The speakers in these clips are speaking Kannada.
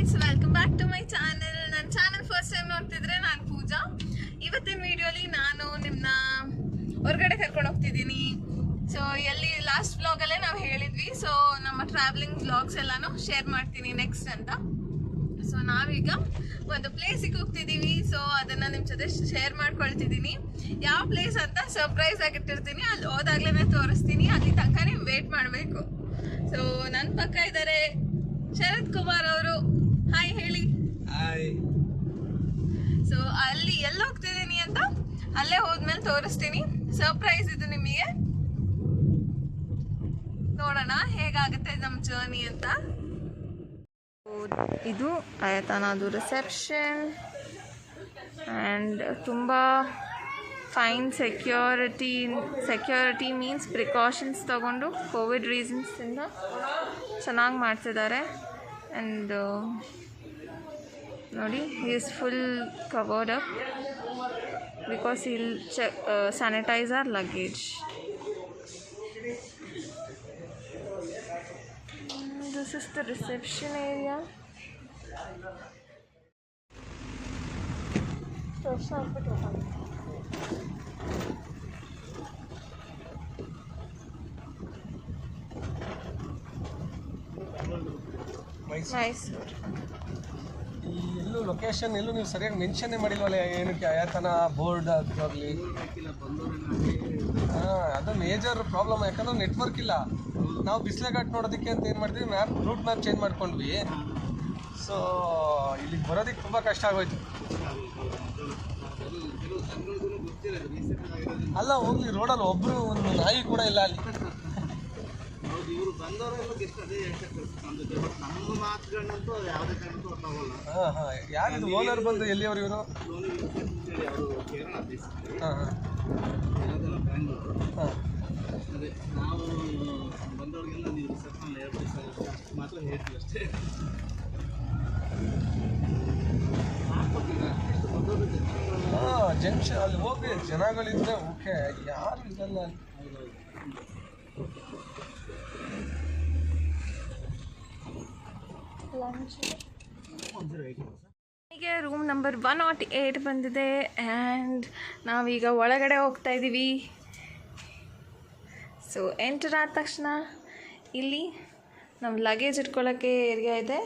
Friends, welcome back to my channel. ನನ್ನ ಚಾನೆಲ್ ಫಸ್ಟ್ ಟೈಮ್ ನೋಡ್ತಿದ್ರೆ ನಾನು ಪೂಜಾ. ಇವತ್ತಿನ ವಿಡಿಯೋಲಿ ನಾನು ನಿಮ್ಮನ್ನ ಹೊರಗಡೆ ಕರ್ಕೊಂಡು ಹೋಗ್ತಿದ್ದೀನಿ. ಸೊ ಎಲ್ಲಿ ಲಾಸ್ಟ್ ವ್ಲಾಗಲ್ಲೇ ನಾವು ಹೇಳಿದ್ವಿ, ಸೊ ನಮ್ಮ ಟ್ರಾವೆಲಿಂಗ್ ವ್ಲಾಗ್ಸ್ ಎಲ್ಲಾನು ಶೇರ್ ಮಾಡ್ತೀನಿ ನೆಕ್ಸ್ಟ್ ಅಂತ. ಸೊ ನಾವೀಗ ಒಂದು ಪ್ಲೇಸಿಗೆ ಹೋಗ್ತಿದ್ದೀವಿ. ಸೊ ಅದನ್ನು ನಿಮ್ಮ ಜೊತೆ ಶೇರ್ ಮಾಡ್ಕೊಳ್ತಿದ್ದೀನಿ. ಯಾವ ಪ್ಲೇಸ್ ಅಂತ ಸರ್ಪ್ರೈಸ್ ಆಗಿಟ್ಟಿರ್ತೀನಿ, ಅಲ್ಲಿ ಹೋದಾಗ್ಲೇ ತೋರಿಸ್ತೀನಿ. ಅಲ್ಲಿ ತನಕ ನೀವು ವೇಟ್ ಮಾಡಬೇಕು. ಸೊ ನನ್ನ ಪಕ್ಕ ಇದ್ದಾರೆ ಶರತ್ ಕುಮಾರ್ ಅವರು. ಹಾಯ್ ಹೇಳಿ. ಹಾಯ್. ಸೊ ಅಲ್ಲಿ ಎಲ್ಲಿ ಹೋಗ್ತಿದ್ದೀನಿ ಅಂತ ಅಲ್ಲೇ ಹೋದ್ಮೇಲೆ ತೋರಿಸ್ತೀನಿ. ಸರ್ಪ್ರೈಸ್ ಇದು ನಿಮಗೆ. ನೋಡೋಣ ಹೇಗಾಗುತ್ತೆ ನಮ್ಮ ಜರ್ನಿ ಅಂತ. ಇದು ಆಯತನದು ರಿಸೆಪ್ಷನ್ ಆ್ಯಂಡ್ ತುಂಬ ಫೈನ್ ಸೆಕ್ಯೂರಿಟಿ ಮೀನ್ಸ್ ಪ್ರಿಕಾಷನ್ಸ್ ತಗೊಂಡು ಕೋವಿಡ್ ರೀಸನ್ಸಿಂದ ಚೆನ್ನಾಗಿ ಮಾಡ್ತಿದ್ದಾರೆ. ಆ್ಯಂಡ್ ನೋಡಿ, is full covered up because ಇಲ್ಲಿ sanitise our luggage. This is the reception area. Mysuru. ಎಲ್ಲೂ ಲೊಕೇಶನ್ ಎಲ್ಲೂ ನೀವು ಸರಿಯಾಗಿ ಮೆನ್ಷನ್ನೇ ಮಾಡಿಲ್ವಲ್ಲ, ಏನಕ್ಕೆ ಆಯತನ ಬೋರ್ಡ್ ಆಗಲಿ. ಅದು ಮೇಜರ್ ಪ್ರಾಬ್ಲಮ್, ಯಾಕಂದ್ರೆ ನೆಟ್ವರ್ಕ್ ಇಲ್ಲ. ನಾವು ಬಿಸ್ಲೆಘಾಟ್ ನೋಡೋದಕ್ಕೆ ಅಂತ ಏನು ಮಾಡಿದ್ವಿ, ರೂಟ್ ಮ್ಯಾಪ್ ಚೇಂಜ್ ಮಾಡ್ಕೊಂಡ್ವಿ. ಸೊ ಇಲ್ಲಿಗೆ ಬರೋದಕ್ಕೆ ತುಂಬ ಕಷ್ಟ ಆಗೋಯ್ತು. ಅಲ್ಲ ಹೋಗ್ಲಿ, ರೋಡಲ್ಲಿ ಒಬ್ಬರು ಒಂದು ನಾಯಿ ಕೂಡ ಇಲ್ಲ ಅಲ್ಲಿ. ಯಾರು ಓನರ್ ಬಂದು ಎಲ್ಲಿಯವರು ಇವರು? ಹಾಂ ಹಾಂ ಹಾಂ. ಅದೇ ನಾವು ಬಂದವ್ರಿಗೆಲ್ಲ ನೀವು ರಿಸೆಪ್ಷನ್ ಮಾತ್ರ ಹೇಳ್ತೀವಿ ಅಷ್ಟೇ. ಹಾಂ, ಜಂಕ್ಷನ್ ಅಲ್ಲಿ ಹೋಗಿ ಜನಗಳಿದ್ರೆ ಓಕೆ, ಯಾರು ಇದಲ್ಲ. ಹೀಗೆ ರೂಮ್ ನಂಬರ್ 108 ಬಂದಿದೆ. ಆ್ಯಂಡ್ ನಾವೀಗ ಒಳಗಡೆ ಹೋಗ್ತಾ ಇದ್ದೀವಿ. ಸೊ ಎಂಟರ್ ಆದ ತಕ್ಷಣ ಇಲ್ಲಿ ನಮ್ಮ ಲಗೇಜ್ ಇಟ್ಕೊಳ್ಳೋಕ್ಕೆ ಏರಿಯಾ ಇದೆ,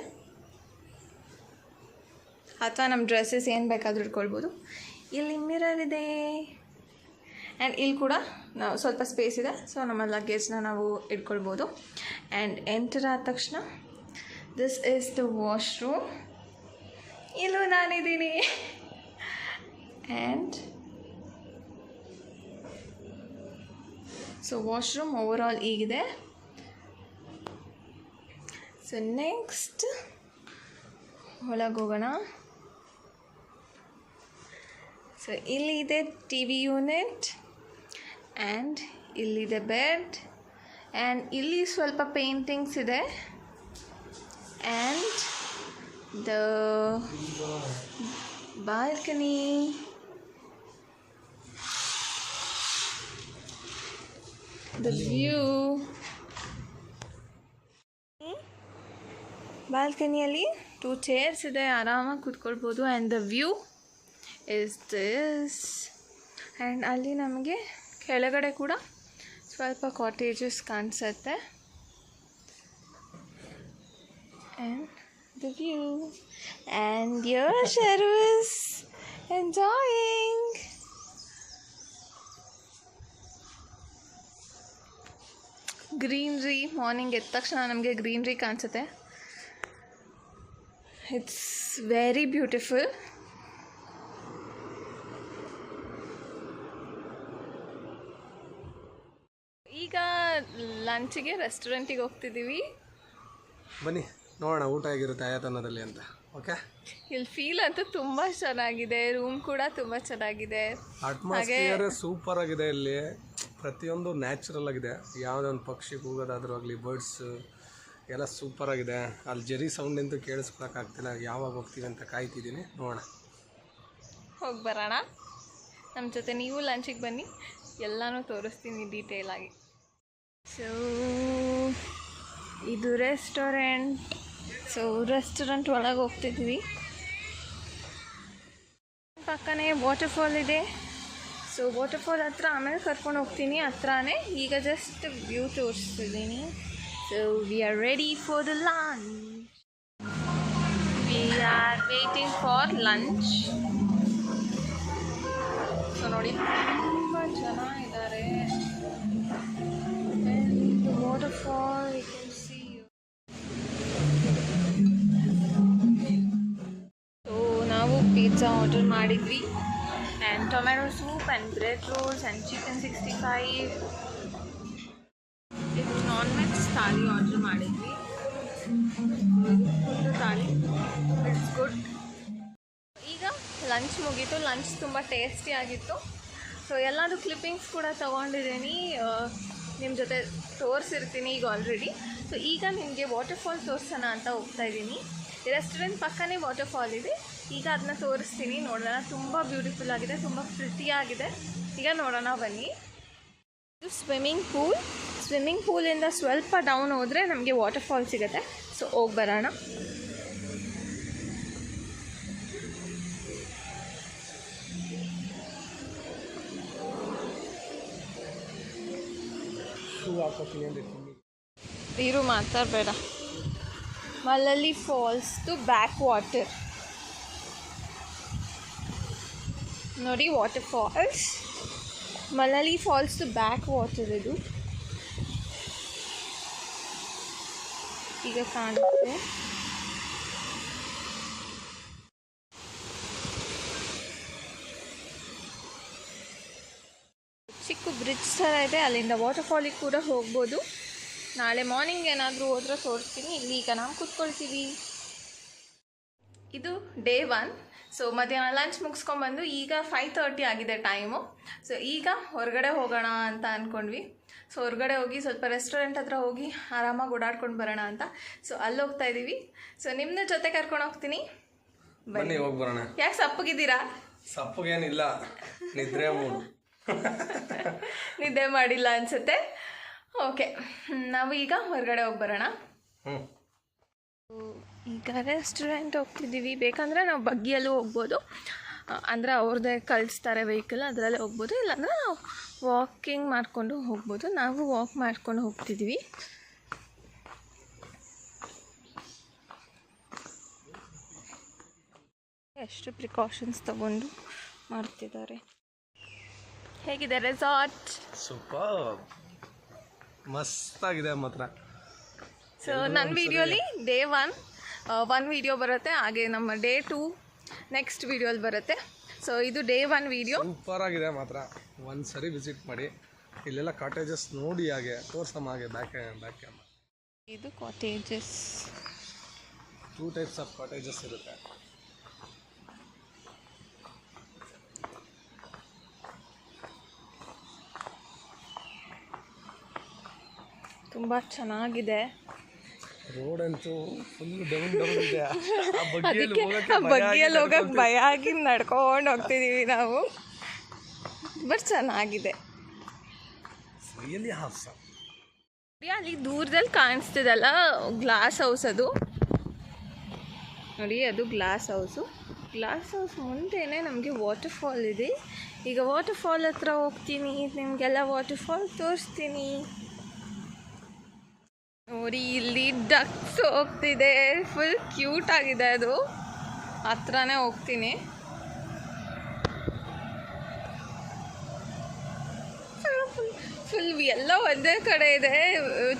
ಅಥವಾ ನಮ್ಮ ಡ್ರೆಸ್ಸಸ್ ಏನು ಬೇಕಾದರೂ ಇಟ್ಕೊಳ್ಬೋದು. ಇಲ್ಲಿ ಮಿರರ್ ಇದೆ ಆ್ಯಂಡ್ ಇಲ್ಲಿ ಕೂಡ ನಾವು ಸ್ವಲ್ಪ ಸ್ಪೇಸ್ ಇದೆ. ಸೊ ನಮ್ಮ ಲಗೇಜ್ನ ನಾವು ಇಟ್ಕೊಳ್ಬೋದು. ಆ್ಯಂಡ್ ಎಂಟರ್ ಆದ ತಕ್ಷಣ ದಿಸ್ ಈಸ್ ದ ವಾಶ್ರೂಮ್. ಇಲ್ಲೂ ನಾನಿದ್ದೀನಿ. And so washroom over all ಈಗಿದೆ. ಸೊ ನೆಕ್ಸ್ಟ್ ಒಳಗೆ ಹೋಗೋಣ. ಸೊ ಇಲ್ಲಿದೆ ಟಿ ವಿ ಯೂನಿಟ್ ಆ್ಯಂಡ್ ಇಲ್ಲಿದೆ ಬೆಡ್. ಆ್ಯಂಡ್ ಇಲ್ಲಿ ಸ್ವಲ್ಪ ಪೇಂಟಿಂಗ್ಸ್ ಇದೆ. And the balcony. The view. ಬಾಲ್ಕನಿಯಲ್ಲಿ 2 ಚೇರ್ಸ್ ಇದೆ, ಆರಾಮಾಗಿ ಕೂತ್ಕೊಳ್ಬೋದು. And the view is this. And ಅಲ್ಲಿ ನಮಗೆ ಕೆಳಗಡೆ ಕೂಡ ಸ್ವಲ್ಪ ಕಾಟೇಜಸ್ ಕಾಣಿಸುತ್ತೆ. And the view. And your Sharu is enjoying. Greenery, morning ಎದ್ದ ತಕ್ಷಣ ನಮಗೆ ಗ್ರೀನ್ರಿ ಕಾಣಿಸುತ್ತೆ. It's very beautiful. ಈಗ ಲಂಚಿಗೆ ರೆಸ್ಟೋರೆಂಟಿಗೆ ಹೋಗ್ತಿದ್ದೀವಿ. ಬನ್ನಿ ನೋಡೋಣ ಊಟ ಹೇಗಿರುತ್ತೆ ಆಯತನದಲ್ಲಿ ಅಂತ. ಓಕೆ, ಇಲ್ಲಿ ಫೀಲ್ ಅಂತೂ ತುಂಬ ಚೆನ್ನಾಗಿದೆ. ರೂಮ್ ಕೂಡ ತುಂಬ ಚೆನ್ನಾಗಿದೆ. ಅಟ್ಮಾಸ್ಫಿಯರ್ ಸೂಪರ್ ಆಗಿದೆ. ಇಲ್ಲಿ ಪ್ರತಿಯೊಂದು ನ್ಯಾಚುರಲ್ ಆಗಿದೆ. ಯಾವುದೇ ಒಂದು ಪಕ್ಷಿ ಕೂಗೋದಾದ್ರೂ ಆಗಲಿ, ಬರ್ಡ್ಸ್ ಎಲ್ಲ ಸೂಪರ್ ಆಗಿದೆ. ಅಲ್ಲಿ ಜರಿ ಸೌಂಡ್ ಅಂತೂ ಕೇಳಿಸ್ಕೊಳಕ್ಕಾಗ್ತಿಲ್ಲ. ಯಾವಾಗ ಹೋಗ್ತೀವಿ ಅಂತ ಕಾಯ್ತಿದ್ದೀನಿ. ನೋಡೋಣ, ಹೋಗಿ ಬರೋಣ. ನಮ್ಮ ಜೊತೆ ನೀವು ಲಂಚಿಗೆ ಬನ್ನಿ, ಎಲ್ಲನೂ ತೋರಿಸ್ತೀನಿ ಡೀಟೇಲ್ ಆಗಿ. ಸೊ ಇದು ರೆಸ್ಟೋರೆಂಟ್ ಸೊ ರೆಸ್ಟೋರೆಂಟ್ ಒಳಗೆ ಹೋಗ್ತಿದ್ವಿ. ಪಕ್ಕನೇ ವಾಟರ್ಫಾಲ್ ಇದೆ. ಸೊ ವಾಟರ್ಫಾಲ್ ಹತ್ರ ಆಮೇಲೆ ಕರ್ಕೊಂಡು ಹೋಗ್ತೀನಿ ಹತ್ರನೇ. ಈಗ ಜಸ್ಟ್ ವ್ಯೂ ತೋರಿಸ್ತಿದ್ದೀನಿ. So we are ready for the lunch. We are waiting for lunch. So ನೋಡಿ ತುಂಬ ಜನ ಇದ್ದಾರೆ. Waterfall you can see. So ನಾವು ಪಿಜ್ಜಾ ಆರ್ಡರ್ ಮಾಡಿದ್ವಿ. And tomato soup and bread rolls and chicken 65. ಇದು non-veg ಥಾಲಿ ಆರ್ಡರ್ ಮಾಡಿದ್ವಿ. Full thali, it's good. ಈಗ ಲಂಚ್ ಮುಗೀತು. ಲಂಚ್ ತುಂಬ ಟೇಸ್ಟಿ ಆಗಿತ್ತು. ಸೊ ಎಲ್ಲದು ಕ್ಲಿಪ್ಪಿಂಗ್ಸ್ ಕೂಡ ತೊಗೊಂಡಿದ್ದೀನಿ, ನಿಮ್ಮ ಜೊತೆ ತೋರಿಸಿರ್ತೀನಿ ಈಗ ಆಲ್ರೆಡಿ. ಸೊ ಈಗ ನಿಮಗೆ ವಾಟರ್ಫಾಲ್ ತೋರಿಸೋಣ ಅಂತ ಹೋಗ್ತಾ ಇದ್ದೀನಿ. ರೆಸ್ಟೋರೆಂಟ್ ಪಕ್ಕನೇ ವಾಟರ್ಫಾಲ್ ಇದೆ. ಈಗ ಅದನ್ನ ತೋರಿಸ್ತೀನಿ, ನೋಡೋಣ. ತುಂಬ ಬ್ಯೂಟಿಫುಲ್ ಆಗಿದೆ, ತುಂಬ ಪ್ರಿಟಿಯಾಗಿದೆ. ಈಗ ನೋಡೋಣ ಬನ್ನಿ. ಇದು ಸ್ವಿಮ್ಮಿಂಗ್ ಪೂಲಿಂದ ಸ್ವಲ್ಪ ಡೌನ್ ಹೋದರೆ ನಮಗೆ ವಾಟರ್ಫಾಲ್ ಸಿಗುತ್ತೆ. ಸೊ ಹೋಗಿ ಬರೋಣ. ನೀರು ಮಾತಾಡಬೇಡ. Mallalli falls to back water. ನೋಡಿ water falls, Mallalli falls to back water. ಇದು ಈಗ ಕಾಣುತ್ತೆ. ಚಿಕ್ಕ ಬ್ರಿಡ್ಜ್ ಥರ ಇದೆ, ಅಲ್ಲಿಂದ ವಾಟರ್ಫಾಲಿಗೆ ಕೂಡ ಹೋಗ್ಬೋದು. ನಾಳೆ ಮಾರ್ನಿಂಗ್ ಏನಾದರೂ ಹೋದ್ರೆ ತೋರಿಸ್ತೀನಿ. ಇಲ್ಲಿ ಈಗ ನಾವು ಕೂತ್ಕೊಳ್ತೀವಿ. ಇದು ಡೇ 1. ಸೊ ಮಧ್ಯಾಹ್ನ ಲಂಚ್ ಮುಗಿಸ್ಕೊಂಡ್ಬಂದು ಈಗ 5:30 ಆಗಿದೆ ಟೈಮು. ಸೊ ಈಗ ಹೊರಗಡೆ ಹೋಗೋಣ ಅಂತ ಅಂದ್ಕೊಂಡ್ವಿ. ಸೊ ಹೊರಗಡೆ ಹೋಗಿ ಸ್ವಲ್ಪ ರೆಸ್ಟೋರೆಂಟ್ ಹತ್ರ ಹೋಗಿ ಆರಾಮಾಗಿ ಓಡಾಡ್ಕೊಂಡು ಬರೋಣ ಅಂತ. ಸೊ ಅಲ್ಲಿ ಹೋಗ್ತಾ ಇದ್ದೀವಿ. ಸೊ ನಿಮ್ಮನ್ನ ಜೊತೆ ಕರ್ಕೊಂಡು ಹೋಗ್ತೀನಿ, ಬನ್ನಿ ಹೋಗಿ ಬರೋಣ. ಯಾಕೆ ಸಪ್ಪಗಿದ್ದೀರಾ? ಸಪ್ಪಗೇನಿಲ್ಲ, ನಿದ್ರೆ ಮೂಡು. ನಿದ್ದೆ ಮಾಡಿಲ್ಲ ಅನಿಸುತ್ತೆ. ಓಕೆ, ನಾವು ಈಗ ಹೊರಗಡೆ ಹೋಗಿ ಬರೋಣ. ಈಗ ರೆಸ್ಟೋರೆಂಟ್ ಹೋಗ್ತಿದ್ದೀವಿ. ಬೇಕಂದರೆ ನಾವು ಬಗ್ಗಿಯಲ್ಲೂ ಹೋಗ್ಬೋದು, ಅಂದರೆ ಅವ್ರದ್ದೇ ಕಳಿಸ್ತಾರೆ ವೆಹಿಕಲ್, ಅದರಲ್ಲೇ ಹೋಗ್ಬೋದು. ಇಲ್ಲಾಂದರೆ ನಾವು ವಾಕಿಂಗ್ ಮಾಡಿಕೊಂಡು ಹೋಗ್ಬೋದು. ನಾವು ವಾಕ್ ಮಾಡ್ಕೊಂಡು ಹೋಗ್ತಿದ್ದೀವಿ. ಎಷ್ಟು ಪ್ರಿಕಾಷನ್ಸ್ ತಗೊಂಡು ಮಾಡ್ತಿದ್ದಾರೆ. ಹೇಗಿದೆ ರೆಸಾರ್ಟ್? ಸೂಪರ್, ಮಸ್ತಾಗಿದೆ ಮಾತ್ರ. ಸೊ ನನ್ನ ವಿಡಿಯೋಲಿ ಡೇ 1 ವಿಡಿಯೋ ಬರುತ್ತೆ, ಹಾಗೆ ನಮ್ಮ ಡೇ 2 ನೆಕ್ಸ್ಟ್ ವಿಡಿಯೋಲಿ ಬರುತ್ತೆ. ಸೊ ಇದು ಡೇ 1 ವಿಡಿಯೋ. ಸೂಪರ್ ಆಗಿದೆ ಮಾತ್ರ. ಒಂದು ಸರಿ ವಿಸಿಟ್ ಮಾಡಿ. ಇಲ್ಲೆಲ್ಲ ಕಾಟೇಜಸ್ ನೋಡಿ, ಹಾಗೆ ತೋರ್ಸಮ್ಮ, ಹಾಗೆ ಬ್ಯಾಕ್ ಕ್ಯಾಮ್. ಇದು ಕಾಟೇಜಸ್. 2 ಟೈಪ್ಸ್ ಆಫ್ ಕಾಟೇಜಸ್ ಇರುತ್ತೆ. ತುಂಬ ಚೆನ್ನಾಗಿದೆ. ರೋಡ್ ಅಂತೂ ಫುಲ್ ಡೌನ್ ಇದೆ. ಅದಕ್ಕೆ ಬಗ್ಗಿಯಲ್ಲಿ ಹೋಗಕ್ಕೆ ಭಯ ಆಗಿ ನಡ್ಕೊಂಡು ಹೋಗ್ತಿದ್ದೀವಿ ನಾವು. ಬಟ್ ಚೆನ್ನಾಗಿದೆ. ಅಲ್ಲಿ ದೂರದಲ್ಲಿ ಕಾಣಿಸ್ತಿದಲ್ಲ ಗ್ಲಾಸ್ ಹೌಸ್, ಅದು ನೋಡಿ, ಅದು ಗ್ಲಾಸ್ ಹೌಸು. ಗ್ಲಾಸ್ ಹೌಸ್ ಮುಂದೆನೇ ನಮಗೆ ವಾಟರ್ಫಾಲ್ ಇದೆ. ಈಗ ವಾಟರ್ಫಾಲ್ ಹತ್ರ ಹೋಗ್ತೀನಿ, ನಿಮಗೆಲ್ಲ ವಾಟರ್ಫಾಲ್ ತೋರಿಸ್ತೀನಿ. ನೋಡಿ ಇಲ್ಲಿ ಡಕ್ಸ್ ಹೋಗ್ತಿದೆ, ಫುಲ್ ಕ್ಯೂಟ್ ಆಗಿದೆ. ಅದು ಹತ್ರನೇ ಹೋಗ್ತೀನಿ. ಫುಲ್ ಎಲ್ಲ ಒಂದೇ ಕಡೆ ಇದೆ,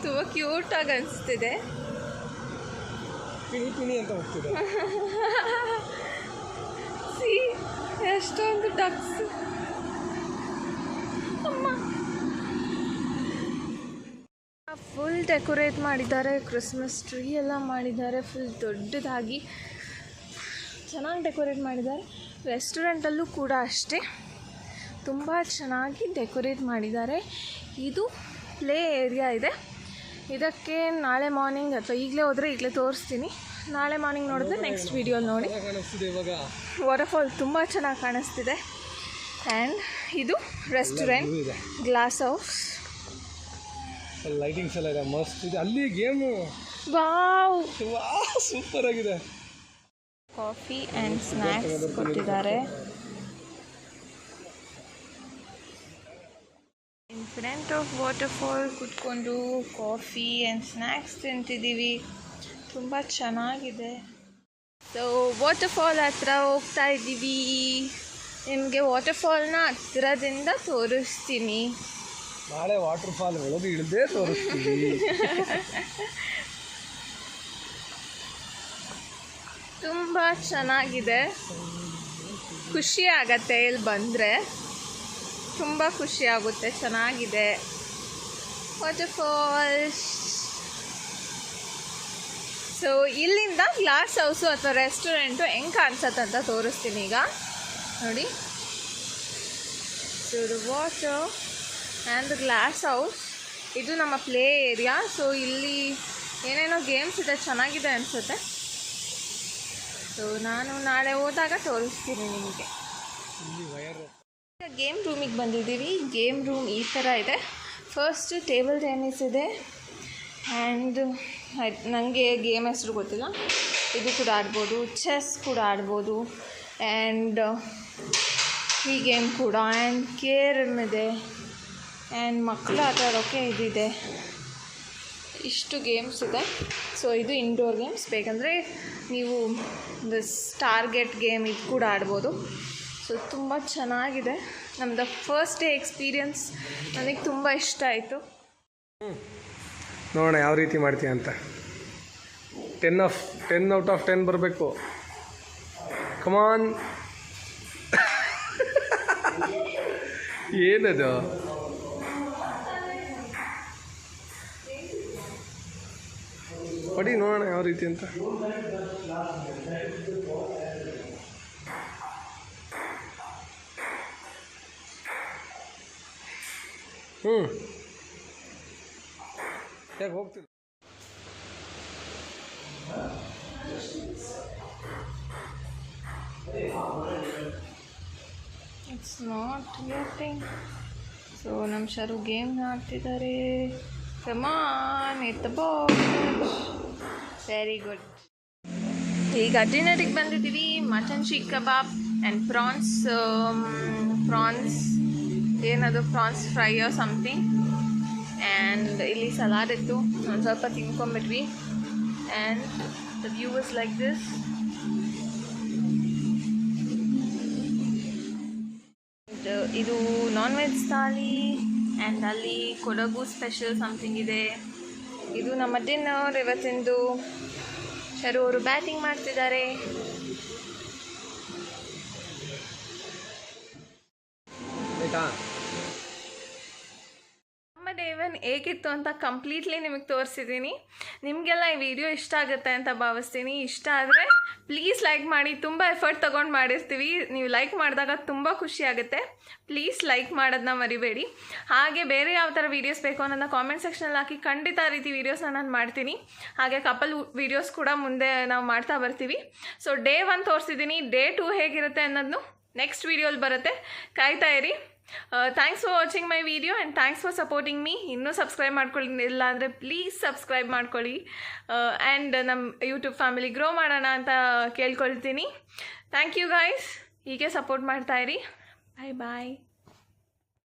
ತುಂಬ ಕ್ಯೂಟಾಗಿ ಅನಿಸ್ತಿದೆ. ಅಂತ ಹೋಗ್ತಿದೆ. ಸಿ ಎಷ್ಟೊಂದು ಡಕ್ಸ್. ಅಮ್ಮ, ಫುಲ್ ಡೆಕೋರೇಟ್ ಮಾಡಿದ್ದಾರೆ. ಕ್ರಿಸ್ಮಸ್ ಟ್ರೀ ಎಲ್ಲ ಮಾಡಿದ್ದಾರೆ, ಫುಲ್ ದೊಡ್ಡದಾಗಿ ಚೆನ್ನಾಗಿ ಡೆಕೋರೇಟ್ ಮಾಡಿದ್ದಾರೆ. ರೆಸ್ಟೋರೆಂಟಲ್ಲೂ ಕೂಡ ಅಷ್ಟೇ, ತುಂಬ ಚೆನ್ನಾಗಿ ಡೆಕೋರೇಟ್ ಮಾಡಿದ್ದಾರೆ. ಇದು ಪ್ಲೇ ಏರಿಯಾ ಇದೆ. ಇದಕ್ಕೆ ನಾಳೆ ಮಾರ್ನಿಂಗ್ ಅಥವಾ ಈಗಲೇ ಹೋದರೆ ಈಗಲೇ ತೋರಿಸ್ತೀನಿ. ನಾಳೆ ಮಾರ್ನಿಂಗ್ ನೋಡಿದ್ರೆ ನೆಕ್ಸ್ಟ್ ವೀಡಿಯೋಲಿ ನೋಡಿ. ವಾಟರ್ಫಾಲ್ ತುಂಬ ಚೆನ್ನಾಗಿ ಕಾಣಿಸ್ತಿದೆ. ಆ್ಯಂಡ್ ಇದು ರೆಸ್ಟೋರೆಂಟ್, ಗ್ಲಾಸ್ ಹೌಸ್. ಲೈಟಿಂಗ್ಸ್ ಎಲ್ಲ ಇದೆ, ಮಸ್ತ್ ಇದೆ. ಅಲ್ಲಿ ಗೇಮು ವಾವ್, ಸೂಪರ್ ಆಗಿದೆ. ಕಾಫಿ ಆ್ಯಂಡ್ ಸ್ನ್ಯಾಕ್ಸ್ ಕೊಟ್ಟಿದ್ದಾರೆ. ಇನ್ ಫ್ರಂಟ್ ಆಫ್ ವಾಟರ್ಫಾಲ್ ಕುತ್ಕೊಂಡು ಕಾಫಿ ಆ್ಯಂಡ್ ಸ್ನ್ಯಾಕ್ಸ್ ತಿಂತಿದ್ದೀವಿ. ತುಂಬ ಚೆನ್ನಾಗಿದೆ. ಸೊ ವಾಟರ್ಫಾಲ್ ಹತ್ರ ಹೋಗ್ತಾ ಇದ್ದೀವಿ. ನಿಮಗೆ ವಾಟರ್ಫಾಲ್ನ ಹತ್ತಿರದಿಂದ ತೋರಿಸ್ತೀನಿ. ನಾಳೆ ವಾಟರ್ಫಾಲ್ ಒಳಗೆ ಇಳಿದೇ ತೋರಿಸ್ತೀವಿ. ತುಂಬ ಚೆನ್ನಾಗಿದೆ. ಖುಷಿ ಆಗತ್ತೆ ಇಲ್ಲಿ ಬಂದರೆ, ತುಂಬ ಖುಷಿ ಆಗುತ್ತೆ. ಚೆನ್ನಾಗಿದೆ ವಾಟರ್ಫಾಲ್ಸ್. ಸೊ ಇಲ್ಲಿಂದ ಗ್ಲಾಸ್ ಹೌಸು ಅಥವಾ ರೆಸ್ಟೋರೆಂಟು ಹೆಂಗೆ ಕಾಣಿಸತ್ತೆ ಅಂತ ತೋರಿಸ್ತೀನಿ ಈಗ ನೋಡಿ. So the water and the glass house, ಇದು ನಮ್ಮ ಪ್ಲೇ ಏರಿಯಾ. ಸೊ ಇಲ್ಲಿ ಏನೇನೋ ಗೇಮ್ಸ್ ಇದೆ, ಚೆನ್ನಾಗಿದೆ ಅನಿಸುತ್ತೆ. ಸೊ ನಾನು ನಾಳೆ ಹೋದಾಗ ತೋರಿಸ್ತೀನಿ ನಿಮಗೆ. ಗೇಮ್ ರೂಮಿಗೆ ಬಂದಿದ್ದೀವಿ. ಗೇಮ್ ರೂಮ್ ಈ ಥರ ಇದೆ. ಫಸ್ಟ್ ಟೇಬಲ್ ಟೆನ್ನಿಸ್ ಇದೆ ಆ್ಯಂಡ್ ನನಗೆ ಗೇಮ್ ಹೆಸರು ಗೊತ್ತಿಲ್ಲ. ಇದು ಕೂಡ ಆಡ್ಬೋದು, ಚೆಸ್ ಕೂಡ ಆಡ್ಬೋದು ಆ್ಯಂಡ್ ಈ ಗೇಮ್ ಕೂಡ, ಆ್ಯಂಡ್ ಕೇರಮ್ ಇದೆ ಆ್ಯಂಡ್ ಮಕ್ಕಳು ಆಟ ಆಡೋಕ್ಕೆ ಇದಿದೆ. ಇಷ್ಟು ಗೇಮ್ಸ್ ಇದೆ. ಸೊ ಇದು ಇಂಡೋರ್ ಗೇಮ್ಸ್. ಬೇಕಂದರೆ ನೀವು ಟಾರ್ಗೆಟ್ ಗೇಮ್ ಇದು ಕೂಡ ಆಡ್ಬೋದು. ಸೊ ತುಂಬ ಚೆನ್ನಾಗಿದೆ. ನಮ್ಮದು ಫಸ್ಟ್ ಡೇ ಎಕ್ಸ್ಪೀರಿಯನ್ಸ್ ನನಗೆ ತುಂಬ ಇಷ್ಟ ಆಯಿತು. ನೋಡೋಣ ಯಾವ ರೀತಿ ಮಾಡ್ತೀಯ ಅಂತ. 10 ಔಟ್ ಆಫ್ 10 ಬರಬೇಕು. ಕಮಾನ್. ಏನದು? ಪಡಿ ನೋಡೋಣ ಯಾವ ರೀತಿ ಅಂತ. ಹೇಗೆ ಹೋಗ್ತಿದ್ದೆ? It's not getting. ಸೊ ನಮ್ಮ ಶರು ಗೇಮ್ ಆಡ್ತಿದ್ದಾರೆ. Come on, hit the ball. Very good. ಈಗ ಡಿನ್ನರಿಗೆ ಬಂದಿದ್ದೀವಿ. Mutton seekh kebab and prawns ಏನದು ಪ್ರಾನ್ಸ್ ಫ್ರೈ ಸಮಥಿಂಗ್. ಆ್ಯಂಡ್ ಇಲ್ಲಿ ಸಲಾಡ್ ಇತ್ತು, ಒಂದು ಸ್ವಲ್ಪ ತಿನ್ಕೊಂಬಿಟ್ವಿ. And the view is like this. ಇದು ನಾನ್ ವೆಜ್ ಥಾಲಿ ಆ್ಯಂಡ್ ಅಲ್ಲಿ ಕೊಡಗು ಸ್ಪೆಷಲ್ ಸಮಥಿಂಗ್ ಇದೆ. ಇದು ನಮ್ಮ ಡಿನ್ನರ್ ಇವತ್ತಿಂದು. ಶರು ಅವರು ಬ್ಯಾಟಿಂಗ್ ಮಾಡ್ತಿದ್ದಾರೆ. ನಮ್ಮ ಡೇ ಒನ್ ಹೇಗಿತ್ತು ಅಂತ ಕಂಪ್ಲೀಟ್ಲಿ ನಿಮಗೆ ತೋರಿಸಿದ್ದೀನಿ. ನಿಮಗೆಲ್ಲ ಈ ವಿಡಿಯೋ ಇಷ್ಟ ಆಗುತ್ತೆ ಅಂತ ಭಾವಿಸ್ತೀನಿ. ಇಷ್ಟ ಆದರೆ ಪ್ಲೀಸ್ ಲೈಕ್ ಮಾಡಿ. ತುಂಬ ಎಫರ್ಟ್ ತೊಗೊಂಡು ಮಾಡಿರ್ತೀವಿ. ನೀವು ಲೈಕ್ ಮಾಡಿದಾಗ ತುಂಬ ಖುಷಿ ಆಗುತ್ತೆ. ಪ್ಲೀಸ್ ಲೈಕ್ ಮಾಡೋದನ್ನ ಮರಿಬೇಡಿ. ಹಾಗೆ ಬೇರೆ ಯಾವ ಥರ ವೀಡಿಯೋಸ್ ಬೇಕು ಅನ್ನೋದನ್ನ ಕಾಮೆಂಟ್ ಸೆಕ್ಷನಲ್ಲಿ ಹಾಕಿ. ಖಂಡಿತ ಆ ರೀತಿ ವೀಡಿಯೋಸ್ನ ನಾನು ಮಾಡ್ತೀನಿ. ಹಾಗೆ ಕಪಲ್ ವೀಡಿಯೋಸ್ ಕೂಡ ಮುಂದೆ ನಾವು ಮಾಡ್ತಾ ಬರ್ತೀವಿ. ಸೊ ಡೇ 1 ತೋರಿಸಿದ್ದೀನಿ. ಡೇ 2 ಹೇಗಿರುತ್ತೆ ಅನ್ನೋದನ್ನು ನೆಕ್ಸ್ಟ್ ವೀಡಿಯೋಲಿ ಬರುತ್ತೆ. ಕಾಯ್ತಾ ಇರಿ. Thanks for watching my video and thanks for supporting me. ಇನ್ನೂ ಸಬ್ಸ್ಕ್ರೈಬ್ ಮಾಡ್ಕೊಳ್ಳಿಲ್ಲ ಅಂದರೆ ಪ್ಲೀಸ್ ಸಬ್ಸ್ಕ್ರೈಬ್ ಮಾಡ್ಕೊಳ್ಳಿ. ಆ್ಯಂಡ್ ನಮ್ಮ ಯೂಟ್ಯೂಬ್ ಫ್ಯಾಮಿಲಿ ಗ್ರೋ ಮಾಡೋಣ ಅಂತ ಕೇಳ್ಕೊಳ್ತೀನಿ. Thank you guys. ಹೀಗೆ ಸಪೋರ್ಟ್ ಮಾಡ್ತಾಯಿರಿ. ಬಾಯ್ ಬಾಯ್.